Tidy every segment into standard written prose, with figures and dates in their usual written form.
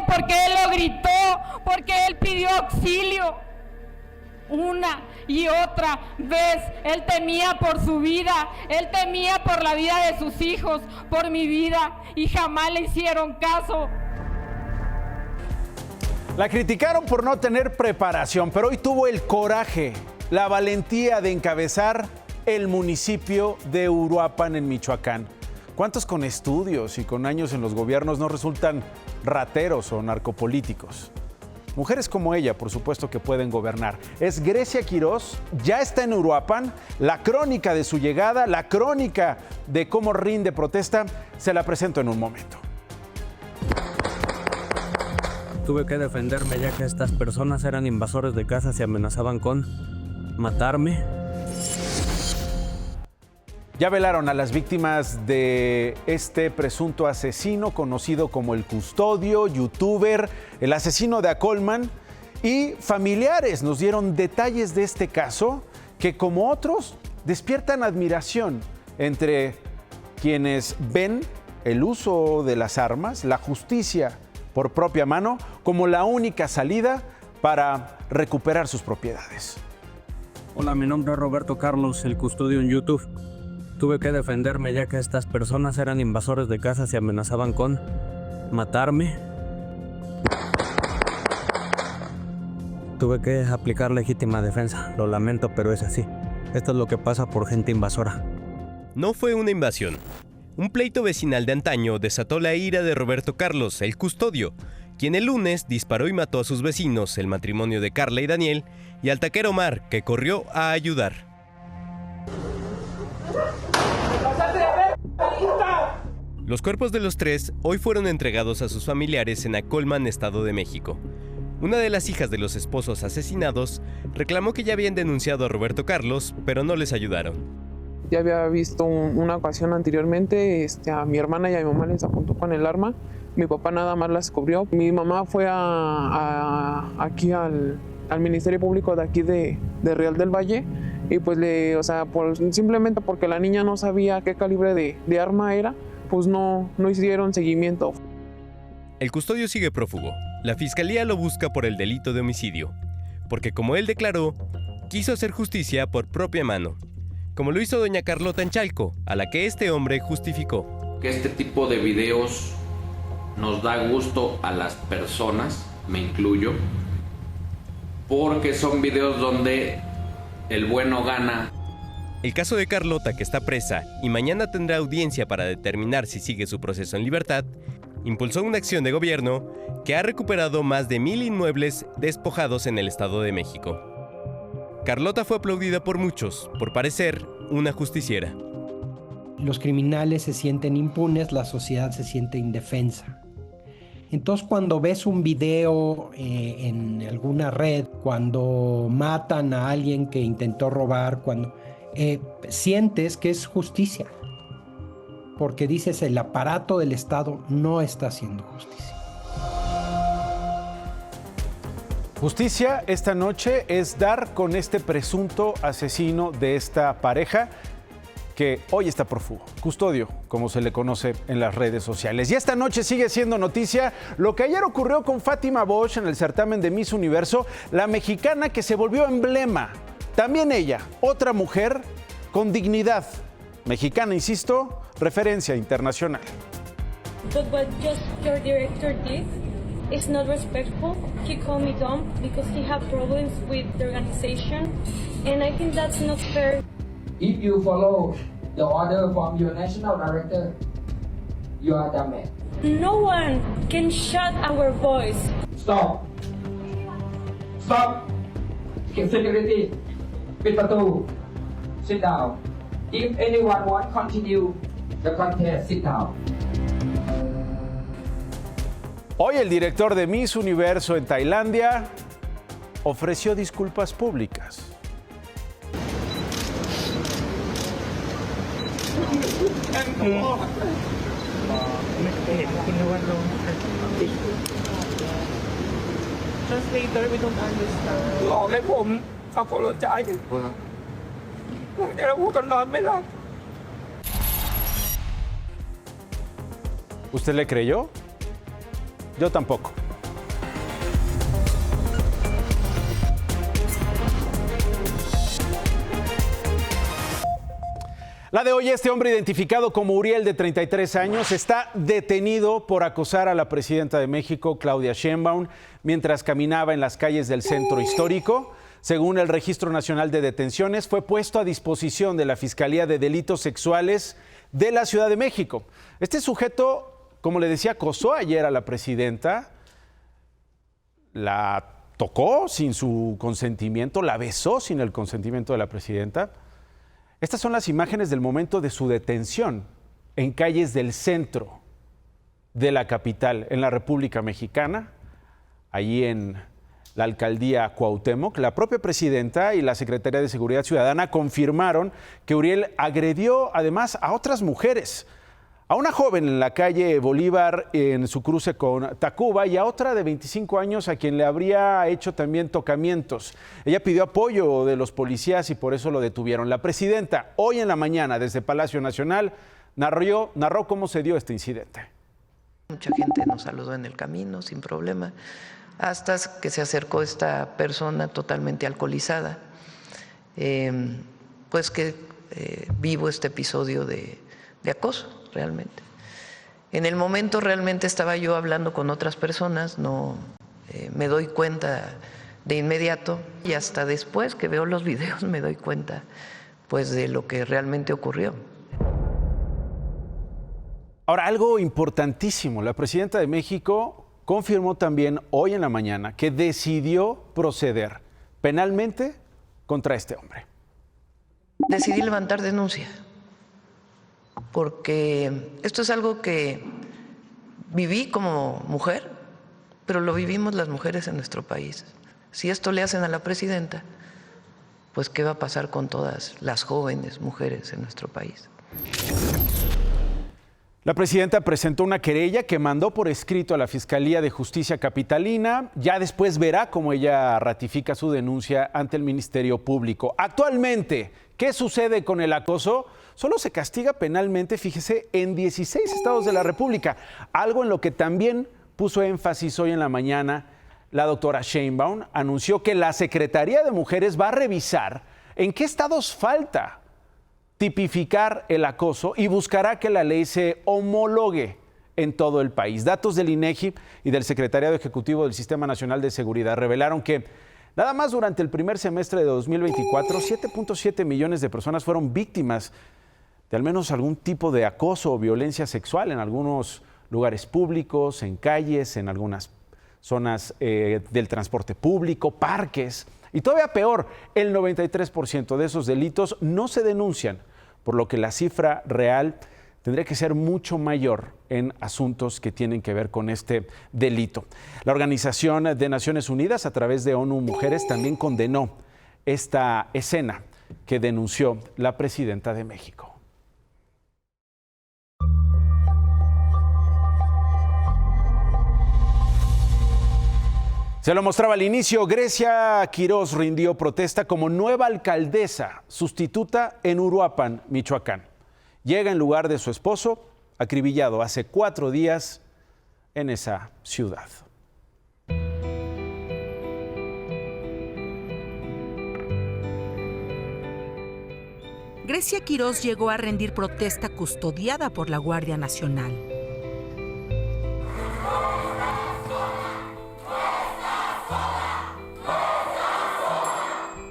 porque él lo gritó, porque él pidió auxilio. Una y otra vez él temía por su vida, él temía por la vida de sus hijos, por mi vida, y jamás le hicieron caso. La criticaron por no tener preparación, pero hoy tuvo el coraje, la valentía de encabezar el municipio de Uruapan en Michoacán. ¿Cuántos con estudios y con años en los gobiernos no resultan rateros o narcopolíticos? Mujeres como ella, por supuesto que pueden gobernar. Es Grecia Quiroz, ya está en Uruapan. La crónica de su llegada, la crónica de cómo rinde protesta, se la presento en un momento. Tuve que defenderme ya que estas personas eran invasores de casas y amenazaban con matarme. Ya velaron a las víctimas de este presunto asesino conocido como el Custodio, youtuber, el asesino de Acolman, y familiares nos dieron detalles de este caso que, como otros, despiertan admiración entre quienes ven el uso de las armas, la justicia por propia mano, como la única salida para recuperar sus propiedades. Hola, mi nombre es Roberto Carlos, el Custodio en YouTube. Tuve que defenderme ya que estas personas eran invasores de casas y amenazaban con matarme. Tuve que aplicar legítima defensa. Lo lamento, pero es así. Esto es lo que pasa por gente invasora. No fue una invasión. Un pleito vecinal de antaño desató la ira de Roberto Carlos, el Custodio, quien el lunes disparó y mató a sus vecinos, el matrimonio de Carla y Daniel, y al taquero Omar, que corrió a ayudar. Los cuerpos de los tres hoy fueron entregados a sus familiares en Acolman, Estado de México. Una de las hijas de los esposos asesinados reclamó que ya habían denunciado a Roberto Carlos, pero no les ayudaron. Ya había visto una ocasión anteriormente, a mi hermana y a mi mamá les apuntó con el arma. Mi papá nada más las cubrió. Mi mamá fue aquí al Ministerio Público de aquí de Real del Valle, y pues simplemente porque la niña no sabía qué calibre de arma era, pues no hicieron seguimiento. El Custodio sigue prófugo. La fiscalía lo busca por el delito de homicidio, porque como él declaró, quiso hacer justicia por propia mano, como lo hizo doña Carlota en Chalco, a la que este hombre justificó. Que este tipo de videos nos da gusto a las personas, me incluyo, porque son videos donde el bueno gana. El caso de Carlota, que está presa y mañana tendrá audiencia para determinar si sigue su proceso en libertad, impulsó una acción de gobierno que ha recuperado más de 1,000 inmuebles despojados en el Estado de México. Carlota fue aplaudida por muchos, por parecer una justiciera. Los criminales se sienten impunes, la sociedad se siente indefensa. Entonces, cuando ves un video en alguna red, cuando matan a alguien que intentó robar, cuando sientes que es justicia, porque dices el aparato del Estado no está haciendo justicia. Justicia esta noche es dar con este presunto asesino de esta pareja que hoy está prófugo, Custodio, como se le conoce en las redes sociales. Y esta noche sigue siendo noticia lo que ayer ocurrió con Fátima Bosch en el certamen de Miss Universo, la mexicana que se volvió emblema. También ella, otra mujer con dignidad. Mexicana, insisto, referencia internacional. But what just your director did is not respectful. He called me dumb because he had problems with the organization, and I think that's not fair. If you follow the order from your national director, you are damaged. No one can shut our voice. Stop. Stop. Security. ปิดประตู Sit down. If anyone want continue the contest, sit down. Hoy el director de Miss Universo en Tailandia ofreció disculpas públicas. Translator, we don't understand. บอกให้ผมapologize ผมจะพูดกันนอนไม่หลับ ¿Usted le creyó? Yo tampoco. La de hoy, este hombre identificado como Uriel, de 33 años, está detenido por acosar a la presidenta de México, Claudia Sheinbaum, mientras caminaba en las calles del centro histórico. Según el Registro Nacional de Detenciones, fue puesto a disposición de la Fiscalía de Delitos Sexuales de la Ciudad de México. Este sujeto, como le decía, acosó ayer a la presidenta, la tocó sin su consentimiento, la besó sin el consentimiento de la presidenta. Estas son las imágenes del momento de su detención en calles del centro de la capital, en la República Mexicana, allí en la alcaldía Cuauhtémoc. La propia presidenta y la Secretaría de Seguridad Ciudadana confirmaron que Uriel agredió además a otras mujeres, a una joven en la calle Bolívar en su cruce con Tacuba y a otra de 25 años a quien le habría hecho también tocamientos. Ella pidió apoyo de los policías y por eso lo detuvieron. La presidenta hoy en la mañana desde Palacio Nacional narró cómo se dio este incidente. Mucha gente nos saludó en el camino sin problema, hasta que se acercó esta persona totalmente alcoholizada. Pues que vivo este episodio de acoso. Realmente. En el momento realmente estaba yo hablando con otras personas, no me doy cuenta de inmediato y hasta después que veo los videos me doy cuenta pues de lo que realmente ocurrió. Ahora, algo importantísimo, la presidenta de México confirmó también hoy en la mañana que decidió proceder penalmente contra este hombre. Decidí levantar denuncia, porque esto es algo que viví como mujer, pero lo vivimos las mujeres en nuestro país. Si esto le hacen a la presidenta, pues ¿qué va a pasar con todas las jóvenes mujeres en nuestro país? La presidenta presentó una querella que mandó por escrito a la Fiscalía de Justicia Capitalina. Ya después verá cómo ella ratifica su denuncia ante el Ministerio Público. Actualmente, ¿qué sucede con el acoso? Solo se castiga penalmente, fíjese, en 16 estados de la República. Algo en lo que también puso énfasis hoy en la mañana la doctora Sheinbaum. Anunció que la Secretaría de Mujeres va a revisar en qué estados falta tipificar el acoso y buscará que la ley se homologue en todo el país. Datos del INEGI y del Secretariado Ejecutivo del Sistema Nacional de Seguridad revelaron que nada más durante el primer semestre de 2024, 7.7 millones de personas fueron víctimas de al menos algún tipo de acoso o violencia sexual en algunos lugares públicos, en calles, en algunas zonas del transporte público, parques. Y todavía peor, el 93% de esos delitos no se denuncian, por lo que la cifra real tendría que ser mucho mayor en asuntos que tienen que ver con este delito. La Organización de Naciones Unidas, a través de ONU Mujeres, también condenó esta escena que denunció la presidenta de México. Se lo mostraba al inicio, Grecia Quirós rindió protesta como nueva alcaldesa sustituta en Uruapan, Michoacán. Llega en lugar de su esposo, acribillado hace 4 días en esa ciudad. Grecia Quirós llegó a rendir protesta custodiada por la Guardia Nacional.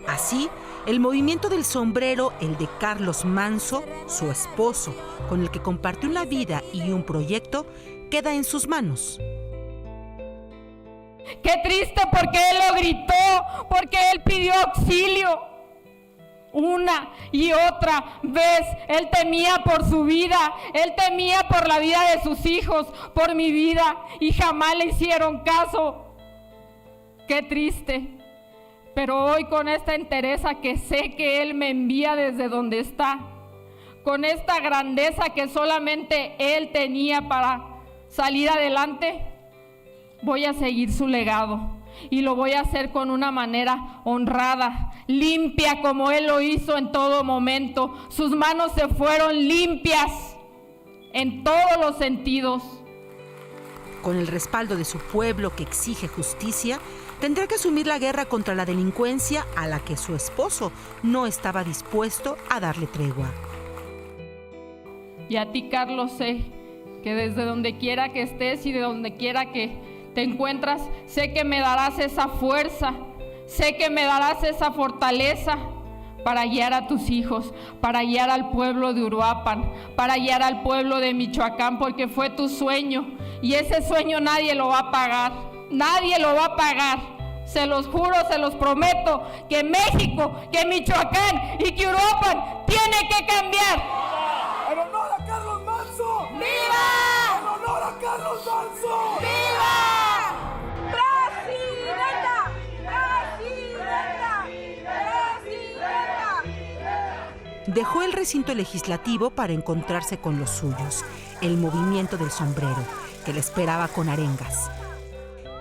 Así, el movimiento del sombrero, el de Carlos Manso, su esposo, con el que compartió una vida y un proyecto, queda en sus manos. Qué triste porque él lo gritó, porque él pidió auxilio. Una y otra vez, él temía por su vida, él temía por la vida de sus hijos, por mi vida, y jamás le hicieron caso. Qué triste. Pero hoy con esta entereza que sé que Él me envía desde donde está, con esta grandeza que solamente Él tenía para salir adelante, voy a seguir su legado y lo voy a hacer con una manera honrada, limpia como Él lo hizo en todo momento. Sus manos se fueron limpias en todos los sentidos. Con el respaldo de su pueblo que exige justicia, tendrá que asumir la guerra contra la delincuencia a la que su esposo no estaba dispuesto a darle tregua. Y a ti, Carlos, sé que desde donde quiera que estés y de donde quiera que te encuentras, sé que me darás esa fuerza, sé que me darás esa fortaleza para guiar a tus hijos, para guiar al pueblo de Uruapan, para guiar al pueblo de Michoacán, porque fue tu sueño y ese sueño nadie lo va a pagar, nadie lo va a pagar. Se los juro, se los prometo, que México, que Michoacán y que Uruapan tiene que cambiar. ¡En honor a Carlos Manso! ¡Viva! ¡En honor a Carlos Manso! ¡Viva! ¡Presidenta! ¡Presidenta! ¡Presidenta! Dejó el recinto legislativo para encontrarse con los suyos, el movimiento del sombrero, que le esperaba con arengas.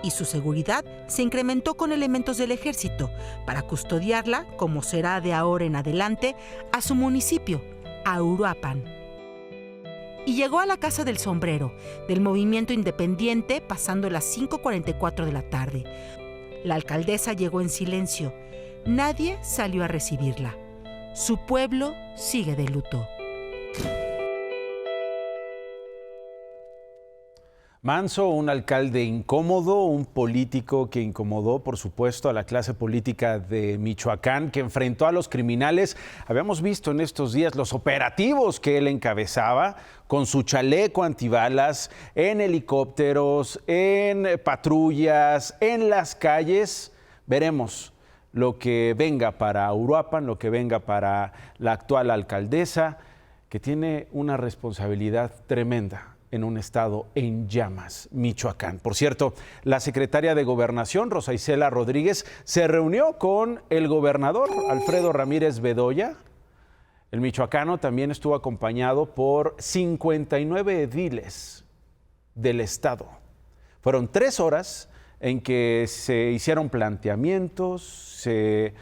Y su seguridad se incrementó con elementos del ejército para custodiarla, como será de ahora en adelante, a su municipio, a Uruapan. Y llegó a la Casa del Sombrero, del movimiento independiente, pasando las 5:44 de la tarde. La alcaldesa llegó en silencio. Nadie salió a recibirla. Su pueblo sigue de luto. Manso, un alcalde incómodo, un político que incomodó, por supuesto, a la clase política de Michoacán, que enfrentó a los criminales. Habíamos visto en estos días los operativos que él encabezaba con su chaleco antibalas, en helicópteros, en patrullas, en las calles. Veremos lo que venga para Uruapan, lo que venga para la actual alcaldesa, que tiene una responsabilidad tremenda en un estado en llamas, Michoacán. Por cierto, la secretaria de Gobernación, Rosa Isela Rodríguez, se reunió con el gobernador Alfredo Ramírez Bedoya. El michoacano también estuvo acompañado por 59 ediles del estado. Fueron 3 horas en que se hicieron planteamientos, se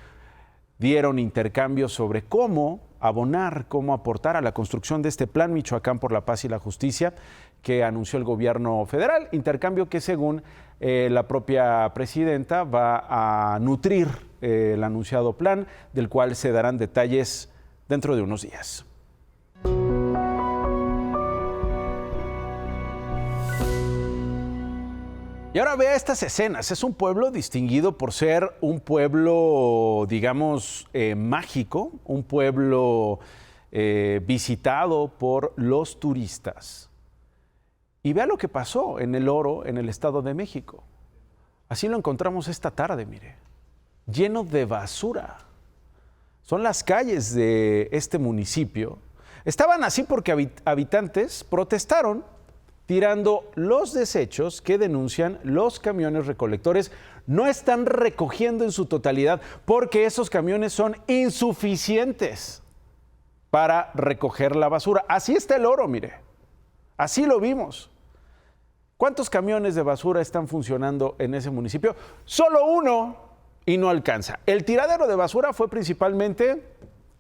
dieron intercambios sobre cómo abonar, cómo aportar a la construcción de este Plan Michoacán por la Paz y la Justicia que anunció el gobierno federal, intercambio que según la propia presidenta va a nutrir el anunciado plan, del cual se darán detalles dentro de unos días. Y ahora vea estas escenas. Es un pueblo distinguido por ser un pueblo, digamos, mágico, un pueblo visitado por los turistas. Y vea lo que pasó en El Oro, en el Estado de México. Así lo encontramos esta tarde, mire, lleno de basura. Son las calles de este municipio. Estaban así porque habitantes protestaron tirando los desechos que denuncian los camiones recolectores no están recogiendo en su totalidad porque esos camiones son insuficientes para recoger la basura. Así está El Oro, mire. Así lo vimos. ¿Cuántos camiones de basura están funcionando en ese municipio? Solo uno y no alcanza. El tiradero de basura fue principalmente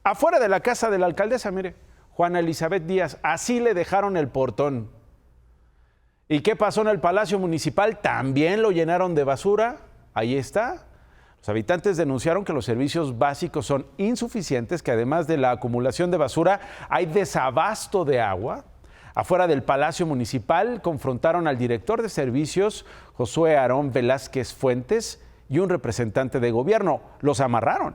afuera de la casa de la alcaldesa, mire, Juana Elizabeth Díaz. Así le dejaron el portón. ¿Y qué pasó en el Palacio Municipal? También lo llenaron de basura. Ahí está. Los habitantes denunciaron que los servicios básicos son insuficientes, que además de la acumulación de basura hay desabasto de agua. Afuera del Palacio Municipal confrontaron al director de servicios, Josué Aarón Velázquez Fuentes, y un representante de gobierno. Los amarraron.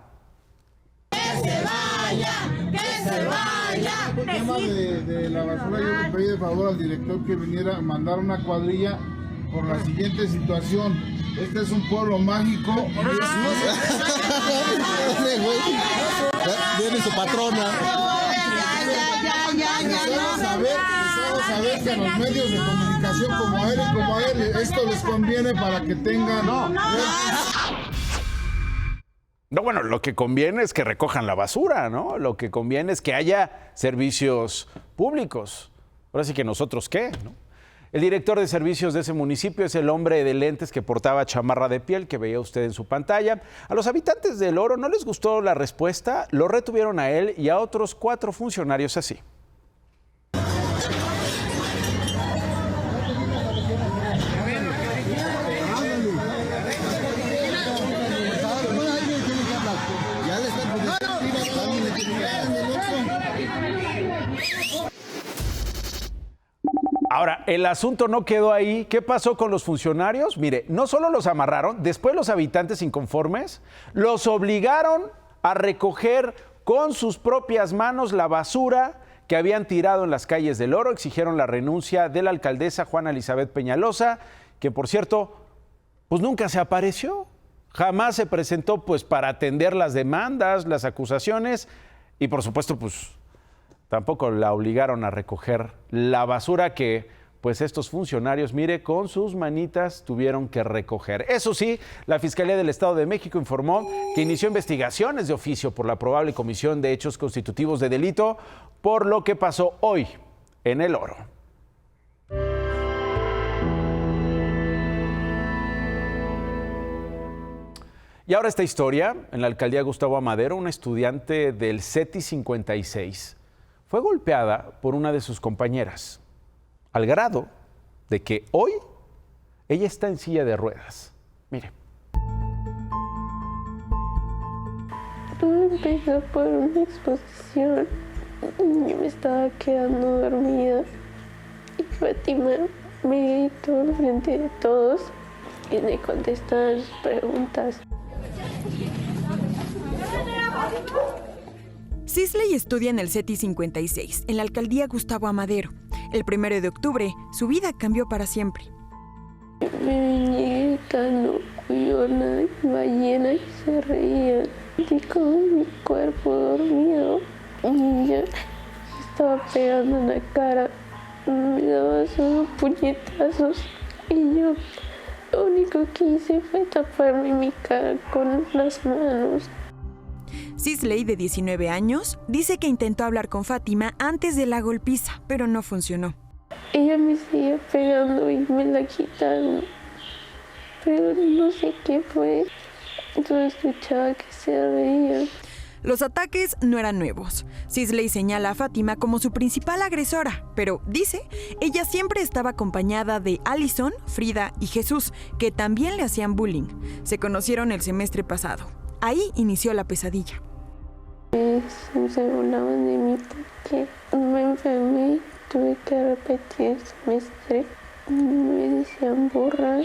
¡Que se vaya! ¡Que se vaya! El tema de la basura, yo le pedí de favor al director que viniera a mandar una cuadrilla por la siguiente situación. Este es un pueblo mágico. Viene su patrona. Necesitamos saber que a los medios de comunicación como a él, esto les conviene para que tengan... No, bueno, lo que conviene es que recojan la basura, ¿no? Lo que conviene es que haya servicios públicos. Ahora sí que nosotros, ¿qué? ¿No? El director de servicios de ese municipio es el hombre de lentes que portaba chamarra de piel que veía usted en su pantalla. A los habitantes de El Oro no les gustó la respuesta, lo retuvieron a él y a otros 4 funcionarios así. Ahora, el asunto no quedó ahí. ¿Qué pasó con los funcionarios? Mire, no solo los amarraron, después los habitantes inconformes los obligaron a recoger con sus propias manos la basura que habían tirado en las calles del Oro. Exigieron la renuncia de la alcaldesa Juana Elizabeth Peñalosa, que por cierto, pues nunca se apareció. Jamás se presentó pues para atender las demandas, las acusaciones y por supuesto pues tampoco la obligaron a recoger la basura que pues estos funcionarios, mire, con sus manitas tuvieron que recoger. Eso sí, la Fiscalía del Estado de México informó que inició investigaciones de oficio por la probable comisión de hechos constitutivos de delito por lo que pasó hoy en el Oro. Y ahora esta historia, en la alcaldía Gustavo Amadero, una estudiante del CETI 56 fue golpeada por una de sus compañeras, al grado de que hoy ella está en silla de ruedas. Mire. Todo empezó por una exposición. Yo me estaba quedando dormida y Fátima me gritó al frente de todos y me contestaban sus preguntas. Sisley estudia en el CETI 56, en la alcaldía Gustavo Amadero. El 1 de octubre, su vida cambió para siempre. Me venía gritando Cuyona y ballena y se reían. Y con mi cuerpo dormido y yo estaba pegando en la cara. Me daba solo puñetazos y yo lo único que hice fue taparme mi cara con las manos. Sisley, de 19 años, dice que intentó hablar con Fátima antes de la golpiza, pero no funcionó. Ella me seguía pegando y me la quitaron, pero no sé qué fue. Yo escuchaba que se reían. Los ataques no eran nuevos. Sisley señala a Fátima como su principal agresora, pero, dice, ella siempre estaba acompañada de Allison, Frida y Jesús, que también le hacían bullying. Se conocieron el semestre pasado. Ahí inició la pesadilla. Se burlaban de mí porque me enfermé, tuve que repetir el semestre. Me decían burra,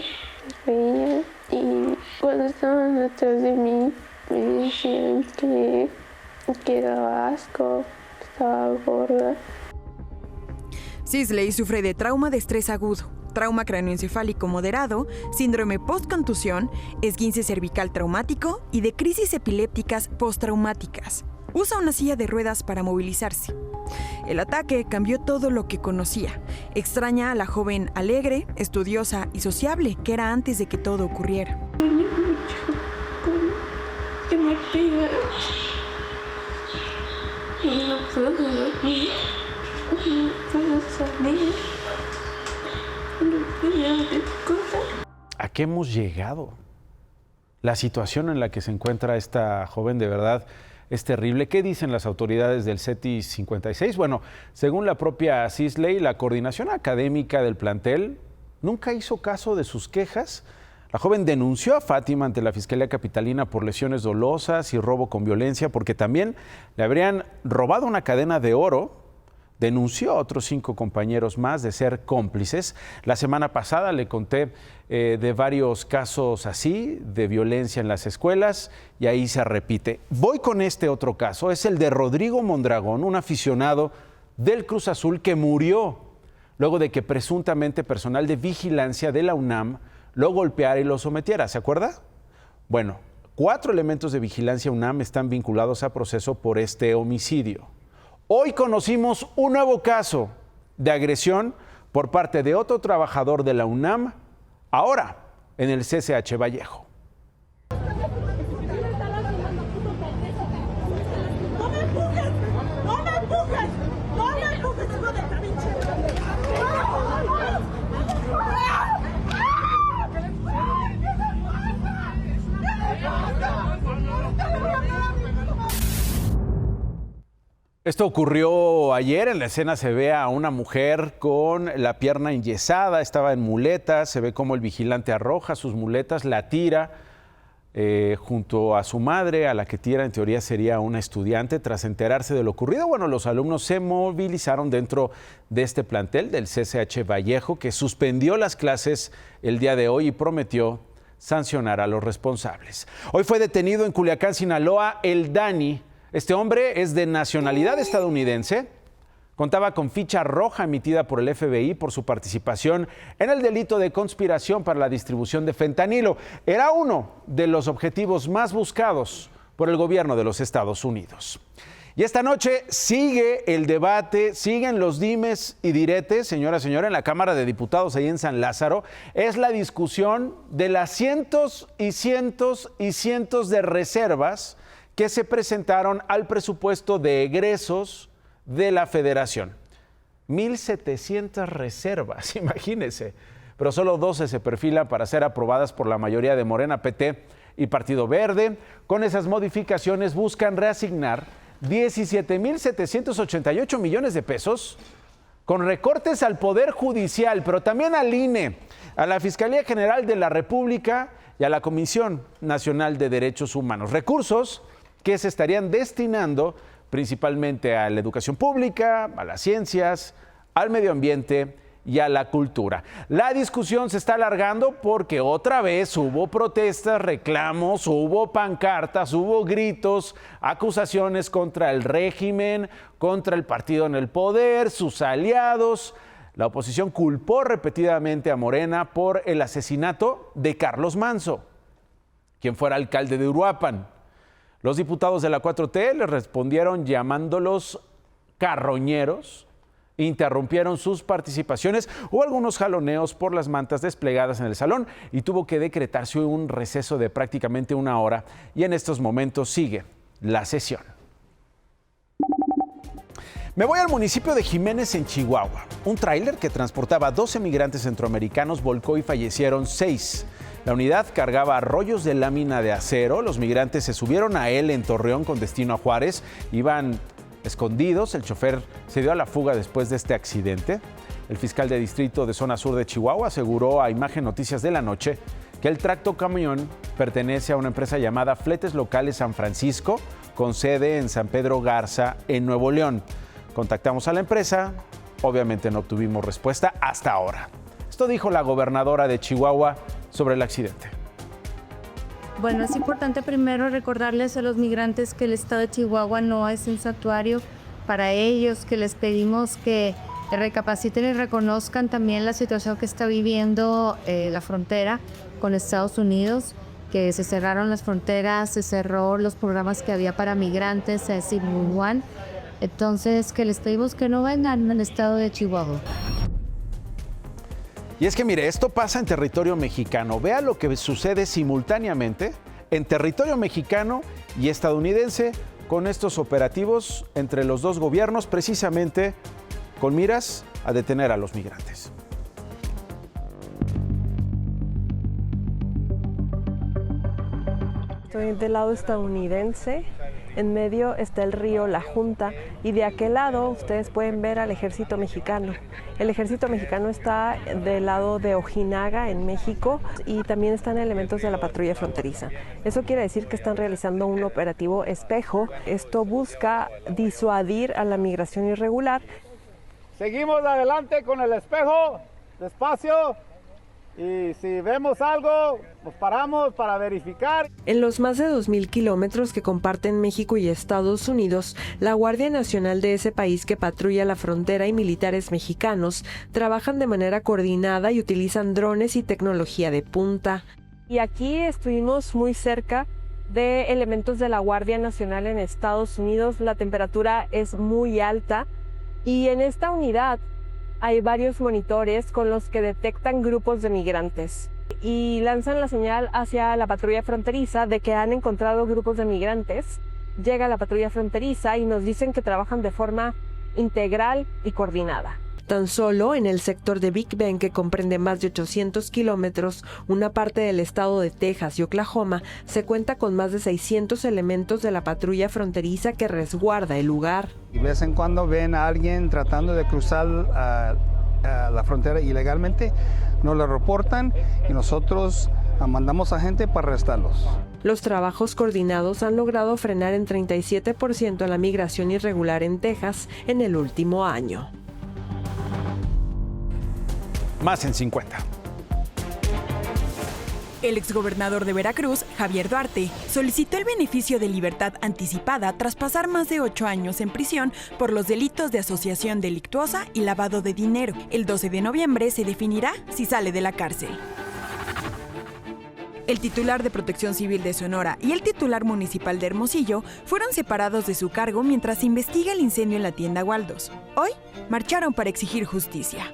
me reían y cuando estaban atrás de mí me decían que daba asco, que estaba gorda. Sisley sufre de trauma de estrés agudo, trauma cráneoencefálico moderado, síndrome postcontusión, esguince cervical traumático y de crisis epilépticas postraumáticas. Usa una silla de ruedas para movilizarse. El ataque cambió todo lo que conocía. Extraña a la joven alegre, estudiosa y sociable que era antes de que todo ocurriera. Que me pegan y no puedo dormir, no puedo salir, no puedo hacer cosas. ¿A qué hemos llegado? La situación en la que se encuentra esta joven de verdad es terrible. ¿Qué dicen las autoridades del CETI 56? Bueno, según la propia Sisley, la coordinación académica del plantel nunca hizo caso de sus quejas. La joven denunció a Fátima ante la Fiscalía Capitalina por lesiones dolosas y robo con violencia porque también le habrían robado una cadena de oro. Denunció a otros 5 compañeros más de ser cómplices. La semana pasada le conté de varios casos así, de violencia en las escuelas, y ahí se repite. Voy con este otro caso, es el de Rodrigo Mondragón, un aficionado del Cruz Azul que murió luego de que presuntamente personal de vigilancia de la UNAM lo golpeara y lo sometiera, ¿se acuerda? Bueno, 4 elementos de vigilancia UNAM están vinculados a proceso por este homicidio. Hoy conocimos un nuevo caso de agresión por parte de otro trabajador de la UNAM, ahora en el CCH Vallejo. Esto ocurrió ayer. En la escena se ve a una mujer con la pierna enyesada, estaba en muletas, se ve cómo el vigilante arroja sus muletas, la tira junto a su madre, a la que Tiera en teoría sería una estudiante. Tras enterarse de lo ocurrido, bueno, los alumnos se movilizaron dentro de este plantel del CCH Vallejo, que suspendió las clases el día de hoy y prometió sancionar a los responsables. Hoy fue detenido en Culiacán, Sinaloa, el Dani. Este hombre es de nacionalidad estadounidense. Contaba con ficha roja emitida por el FBI por su participación en el delito de conspiración para la distribución de fentanilo. Era uno de los objetivos más buscados por el gobierno de los Estados Unidos. Y esta noche sigue el debate, siguen los dimes y diretes, señora, en la Cámara de Diputados ahí en San Lázaro. Es la discusión de las cientos y cientos y cientos de reservas que se presentaron al presupuesto de egresos de la Federación. 1,700 reservas, imagínense, pero solo 12 se perfilan para ser aprobadas por la mayoría de Morena, PT y Partido Verde. Con esas modificaciones buscan reasignar 17,788 millones de pesos con recortes al Poder Judicial, pero también al INE, a la Fiscalía General de la República y a la Comisión Nacional de Derechos Humanos. Recursos que se estarían destinando principalmente a la educación pública, a las ciencias, al medio ambiente y a la cultura. La discusión se está alargando porque otra vez hubo protestas, reclamos, hubo pancartas, hubo gritos, acusaciones contra el régimen, contra el partido en el poder, sus aliados. La oposición culpó repetidamente a Morena por el asesinato de Carlos Manzo, quien fuera alcalde de Uruapan. Los diputados de la 4T les respondieron llamándolos carroñeros, interrumpieron sus participaciones, hubo algunos jaloneos por las mantas desplegadas en el salón y tuvo que decretarse un receso de prácticamente 1 hora y en estos momentos sigue la sesión. Me voy al municipio de Jiménez, en Chihuahua. Un tráiler que transportaba 12 migrantes centroamericanos volcó y fallecieron 6. La unidad cargaba rollos de lámina de acero. Los migrantes se subieron a él en Torreón con destino a Juárez. Iban escondidos. El chofer se dio a la fuga después de este accidente. El fiscal de distrito de zona sur de Chihuahua aseguró a Imagen Noticias de la Noche que el tractocamión pertenece a una empresa llamada Fletes Locales San Francisco, con sede en San Pedro Garza, en Nuevo León. Contactamos a la empresa, obviamente no obtuvimos respuesta hasta ahora. Esto dijo la gobernadora de Chihuahua sobre el accidente. Bueno, es importante primero recordarles a los migrantes que el estado de Chihuahua no es un santuario para ellos, que les pedimos que recapaciten y reconozcan también la situación que está viviendo la frontera con Estados Unidos, que se cerraron las fronteras, se cerró los programas que había para migrantes, es decir, One. Entonces, que les pedimos que no vengan al estado de Chihuahua. Y es que mire, esto pasa en territorio mexicano. Vea lo que sucede simultáneamente en territorio mexicano y estadounidense con estos operativos entre los dos gobiernos, precisamente con miras a detener a los migrantes. Estoy del lado estadounidense. En medio está el río La Junta y de aquel lado ustedes pueden ver al ejército mexicano. El ejército mexicano está del lado de Ojinaga, en México, y también están elementos de la patrulla fronteriza. Eso quiere decir que están realizando un operativo espejo. Esto busca disuadir a la migración irregular. Seguimos adelante con el espejo, despacio. Y si vemos algo, nos paramos para verificar. En los más de 2,000 kilómetros que comparten México y Estados Unidos, la Guardia Nacional de ese país que patrulla la frontera y militares mexicanos trabajan de manera coordinada y utilizan drones y tecnología de punta. Y aquí estuvimos muy cerca de elementos de la Guardia Nacional en Estados Unidos. La temperatura es muy alta y en esta unidad hay varios monitores con los que detectan grupos de migrantes y lanzan la señal hacia la patrulla fronteriza de que han encontrado grupos de migrantes. Llega la patrulla fronteriza y nos dicen que trabajan de forma integral y coordinada. Tan solo en el sector de Big Bend, que comprende más de 800 kilómetros, una parte del estado de Texas y Oklahoma, se cuenta con más de 600 elementos de la patrulla fronteriza que resguarda el lugar. De vez en cuando ven a alguien tratando de cruzar la frontera ilegalmente, nos lo reportan y nosotros mandamos a gente para arrestarlos. Los trabajos coordinados han logrado frenar en 37% la migración irregular en Texas en el último año. Más en 50. El exgobernador de Veracruz, Javier Duarte, solicitó el beneficio de libertad anticipada tras pasar más de 8 años en prisión por los delitos de asociación delictuosa y lavado de dinero. El 12 de noviembre se definirá si sale de la cárcel. El titular de Protección Civil de Sonora y el titular municipal de Hermosillo fueron separados de su cargo mientras se investiga el incendio en la tienda Waldos. Hoy marcharon para exigir justicia.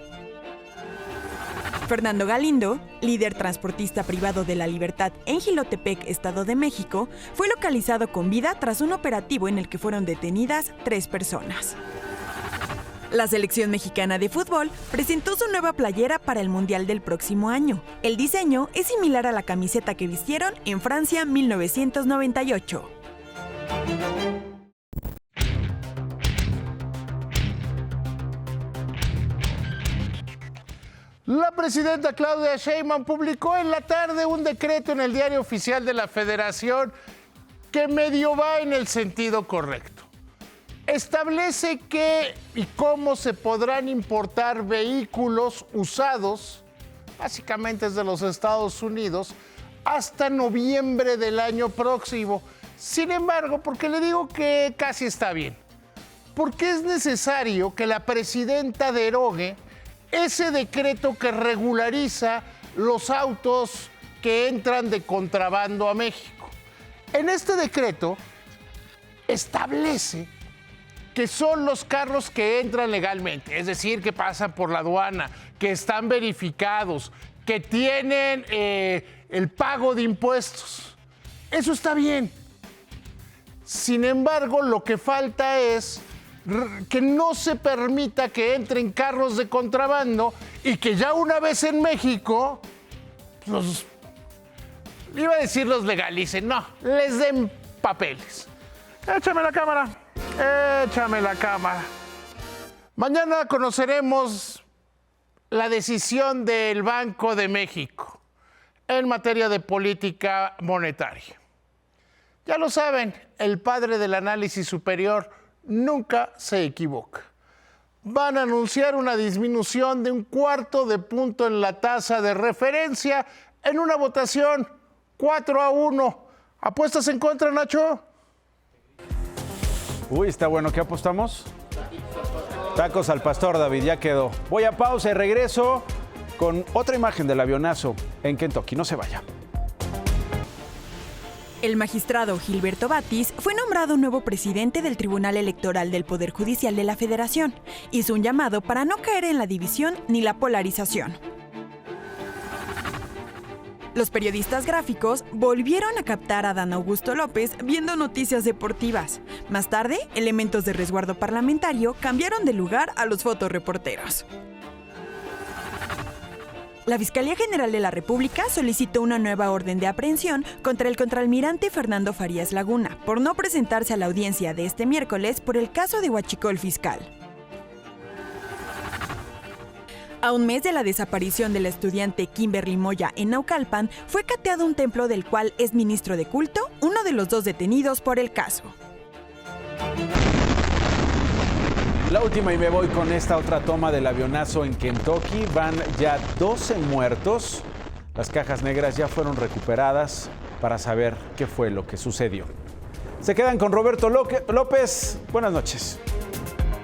Fernando Galindo, líder transportista privado de La Libertad en Jilotepec, Estado de México, fue localizado con vida tras un operativo en el que fueron detenidas 3 personas. La selección mexicana de fútbol presentó su nueva playera para el Mundial del próximo año. El diseño es similar a la camiseta que vistieron en Francia 1998. La presidenta Claudia Sheinbaum publicó en la tarde un decreto en el Diario Oficial de la Federación que medio va en el sentido correcto. Establece qué y cómo se podrán importar vehículos usados, básicamente desde los Estados Unidos, hasta noviembre del año próximo. Sin embargo, ¿por qué le digo que casi está bien? Porque es necesario que la presidenta derogue ese decreto que regulariza los autos que entran de contrabando a México. En este decreto establece que son los carros que entran legalmente, es decir, que pasan por la aduana, que están verificados, que tienen el pago de impuestos. Eso está bien. Sin embargo, lo que falta es que no se permita que entren carros de contrabando y que ya una vez en México, los legalicen, no, les den papeles. Échame la cámara. Mañana conoceremos la decisión del Banco de México en materia de política monetaria. Ya lo saben, el padre del análisis superior nunca se equivoca. Van a anunciar una disminución de 1/4 punto en la tasa de referencia en una votación 4-1. ¿Apuestas en contra, Nacho? Uy, está bueno. ¿Qué apostamos? Tacos al pastor, David, ya quedó. Voy a pausa y regreso con otra imagen del avionazo en Kentucky. No se vaya. El magistrado Gilberto Batis fue nombrado nuevo presidente del Tribunal Electoral del Poder Judicial de la Federación. Hizo un llamado para no caer en la división ni la polarización. Los periodistas gráficos volvieron a captar a Dan Augusto López viendo noticias deportivas. Más tarde, elementos de resguardo parlamentario cambiaron de lugar a los fotoreporteros. La Fiscalía General de la República solicitó una nueva orden de aprehensión contra el contraalmirante Fernando Farías Laguna por no presentarse a la audiencia de este miércoles por el caso de Huachicol Fiscal. A un mes de la desaparición de la estudiante Kimberly Moya en Naucalpan, fue cateado un templo del cual es ministro de culto, uno de los 2 detenidos por el caso. La última y me voy con esta otra toma del avionazo en Kentucky. Van ya 12 muertos. Las cajas negras ya fueron recuperadas para saber qué fue lo que sucedió. Se quedan con Roberto López. Buenas noches.